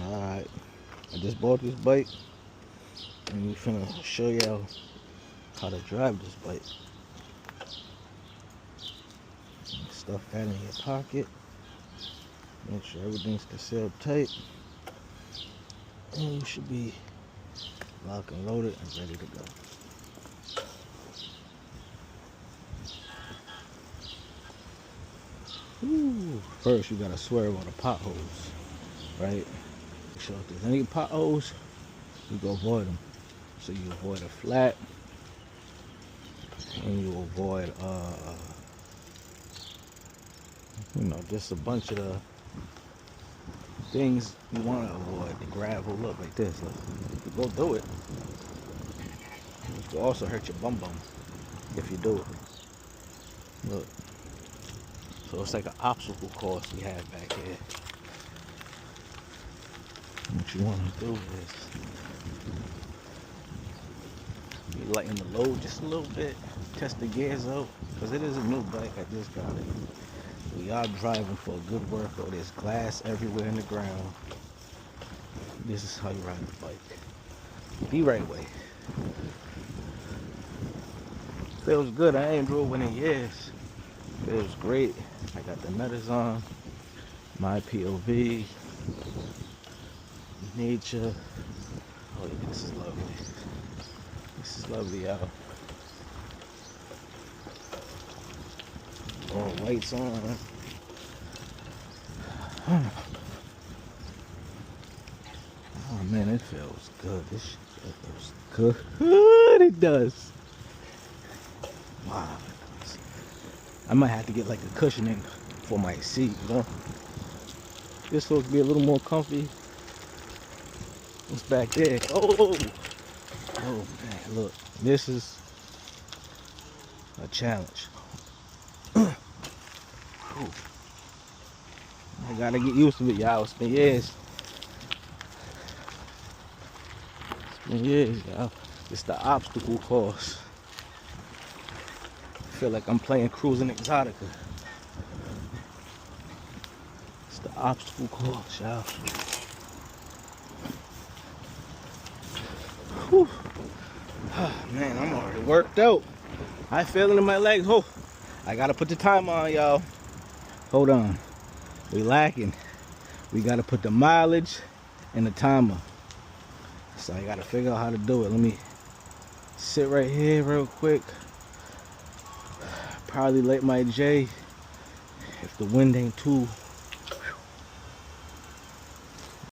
Alright, I just bought this bike and we finna show y'all how to drive this bike. Stuff that in your pocket. Make sure everything's concealed tight. And you should be locked and loaded and ready to go. Ooh. First you gotta swerve on the potholes, right? So if there's any potholes, you go avoid them. So you avoid a flat, and you avoid just a bunch of the things you want to avoid. The gravel, look like this. Look, you go do it. It will also hurt your bum if you do it. Look. So it's like an obstacle course we have back here. What you want to do is you lighten the load just a little bit, test the gears out, because it is a new bike. I just got it. We are driving for a good workout. There's glass everywhere in the ground. This is how you ride the bike the right way. Feels good. I ain't drove in years. Feels great. I got the meters on, my POV, nature. Oh yeah, this is lovely. This is lovely, y'all. All lights on. Oh man, it feels good. This shit feels good. It does. Wow. I might have to get like a cushioning for my seat, you know? This supposed to be a little more comfy. What's back there? Oh man, look. This is a challenge. I gotta get used to it, y'all. It's been years. It's been years, y'all. It's the obstacle course. I feel like I'm playing Cruising Exotica. It's the obstacle course, y'all. Whew. Oh, man, I'm already worked out. I feel it in my legs. Oh, I gotta put the timer on, y'all. Hold on. We lacking. We gotta put the mileage and the timer. So I gotta figure out how to do it. Let me sit right here real quick. Probably light my J if the wind ain't too